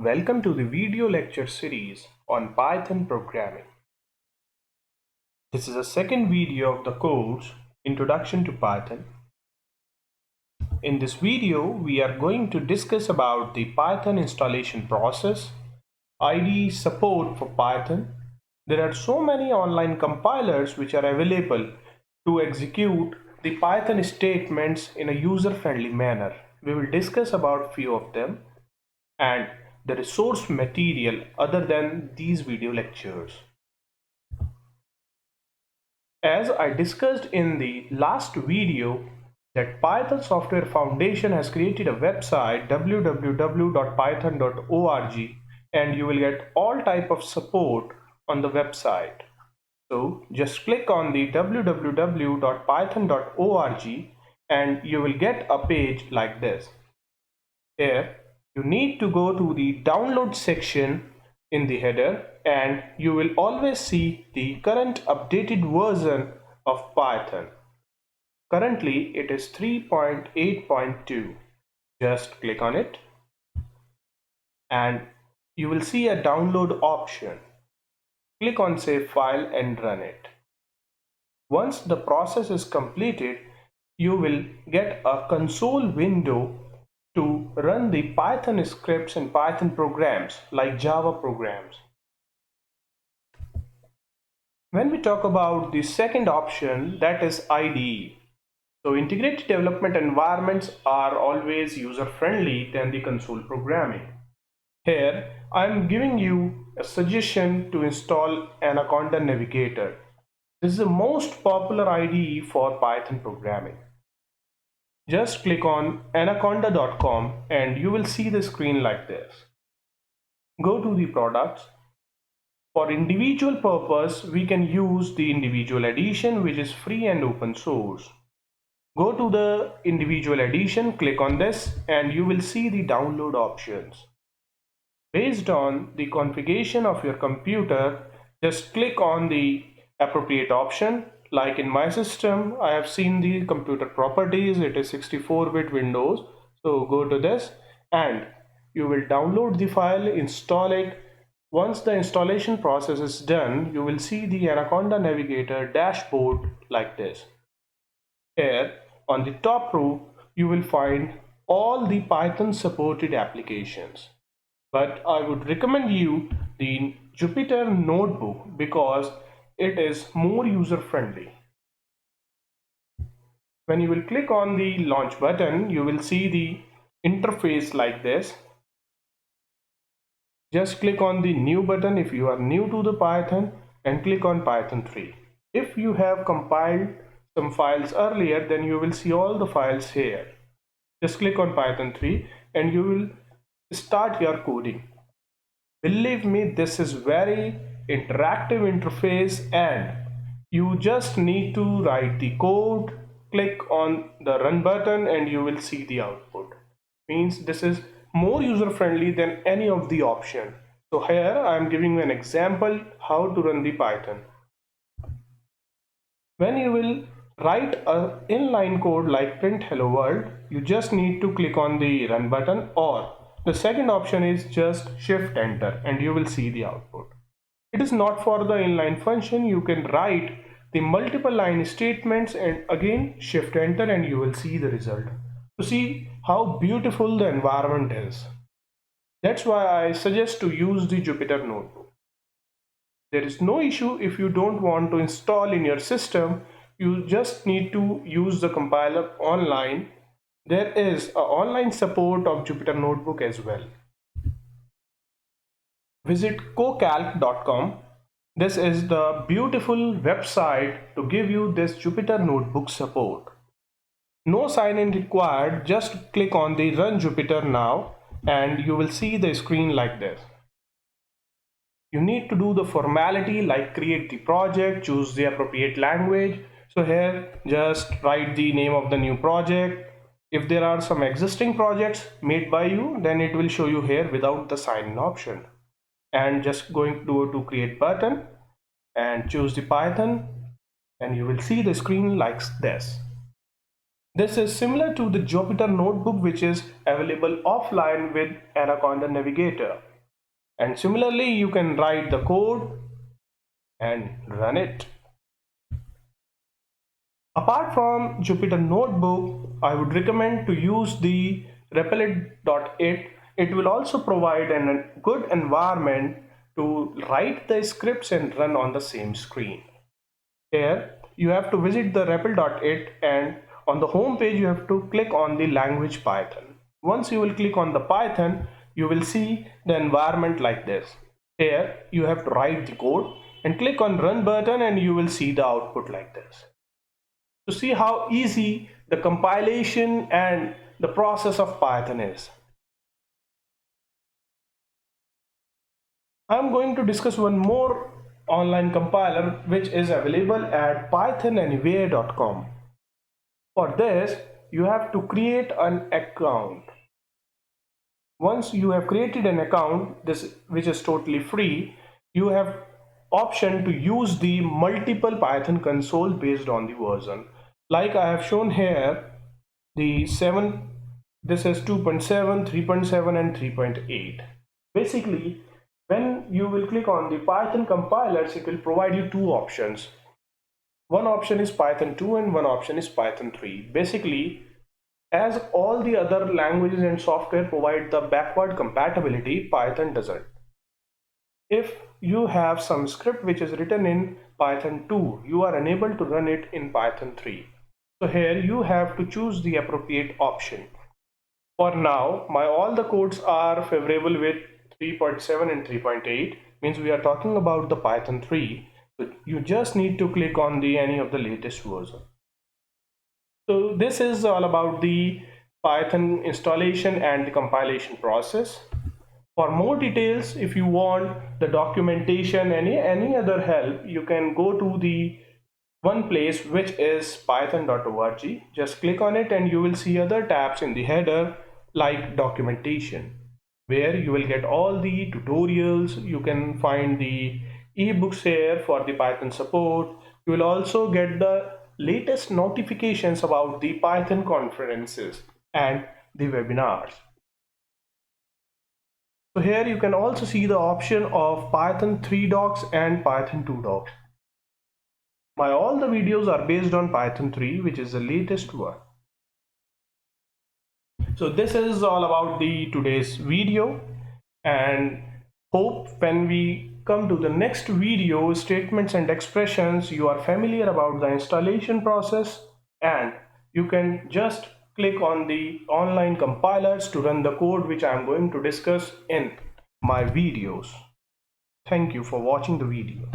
Welcome to the video lecture series on Python programming. This is the second video of the course Introduction to Python. In this video, we are going to discuss about the Python installation process, IDE support for Python. There are so many online compilers which are available to execute the Python statements in a user-friendly manner. We will discuss about few of them and the resource material other than these video lectures. As I discussed in the last video, that Python Software Foundation has created a website www.python.org, and you will get all type of support on the website. So just click on the www.python.org and you will get a page like this. Here you need to go to the download section in the header and you will always see the current updated version of Python. Currently it is 3.8.2. Just click on it and you will see a download option. Click on save file and run it. Once the process is completed, you will get a console window to run the Python scripts and Python programs like Java programs. When we talk about the second option, that is IDE. So integrated development environments are always user-friendly than the console programming. Here I am giving you a suggestion to install Anaconda Navigator. This is the most popular IDE for Python programming. Just click on anaconda.com and you will see the screen like this. Go to the products. For individual purpose, we can use the individual edition, which is free and open source. Go to the individual edition, click on this and you will see the download options. Based on the configuration of your computer, just click on the appropriate option. Like in my system, I have seen the computer properties, it is 64-bit Windows. So go to this and you will download the file, install it. Once the installation process is done, you will see the Anaconda Navigator dashboard like this. Here on the top row, you will find all the Python supported applications. But I would recommend you the Jupyter Notebook because it is more user friendly. When you will click on the launch button, you will see the interface like this. Just click on the new button if you are new to the Python and click on Python 3. If you have compiled some files earlier, then you will see all the files here. Just click on Python 3 and you will start your coding. Believe me, this is very interactive interface and you just need to write the code, click on the run button and you will see the output. Means this is more user friendly than any of the option. So here I am giving you an example how to run the Python. When you will write a inline code like print hello world, you just need to click on the run button, or the second option is just shift enter and you will see the output. It is not for the inline function. You can write the multiple line statements and again shift enter and you will see the result. To see how beautiful the environment is. That's why I suggest to use the Jupyter Notebook. There is no issue if you don't want to install in your system. You just need to use the compiler online. There is an online support of Jupyter Notebook as well. Visit cocalc.com. This is the beautiful website to give you this Jupyter Notebook support. No sign-in required. Just click on the Run Jupyter Now and you will see the screen like this. You need to do the formality like create the project, choose the appropriate language. So here just write the name of the new project. If there are some existing projects made by you, then it will show you here without the sign-in option. And just going to go to create button and choose the Python and you will see the screen like this. This is similar to the Jupyter Notebook which is available offline with Anaconda Navigator. And similarly, you can write the code and run it. Apart from Jupyter Notebook, I would recommend to use the Replit.it. It will also provide a good environment to write the scripts and run on the same screen. Here, you have to visit the Replit.it, and on the home page, you have to click on the language Python. Once you will click on the Python, you will see the environment like this. Here, you have to write the code and click on Run button, and you will see the output like this. To see how easy the compilation and the process of Python is, I'm going to discuss one more online compiler which is available at pythonanywhere.com. For this, you have to create an account. Once you have created an account, this which is totally free, you have option to use the multiple Python console based on the version. Like I have shown here, the 7, this is 2.7, 3.7 and 3.8. Basically, when you will click on the Python compilers, it will provide you two options. One option is Python 2 and one option is Python 3. Basically, as all the other languages and software provide the backward compatibility, Python doesn't. If you have some script which is written in Python 2, you are unable to run it in Python 3. So here you have to choose the appropriate option. For now, all the codes are favorable with 3.7 and 3.8, means we are talking about the Python 3. So you just need to click on the any of the latest version. So this is all about the Python installation and the compilation process. For more details, if you want the documentation, any other help, you can go to the one place which is python.org. Just click on it and you will see other tabs in the header like documentation, where you will get all the tutorials. You can find the ebooks here for the Python support. You will also get the latest notifications about the Python conferences and the webinars. So here you can also see the option of Python 3 docs and Python 2 docs. All the videos are based on Python 3, which is the latest one. So this is all about the today's video, and hope when we come to the next video, statements and expressions, you are familiar about the installation process, and you can just click on the online compilers to run the code which I am going to discuss in my videos. Thank you for watching the video.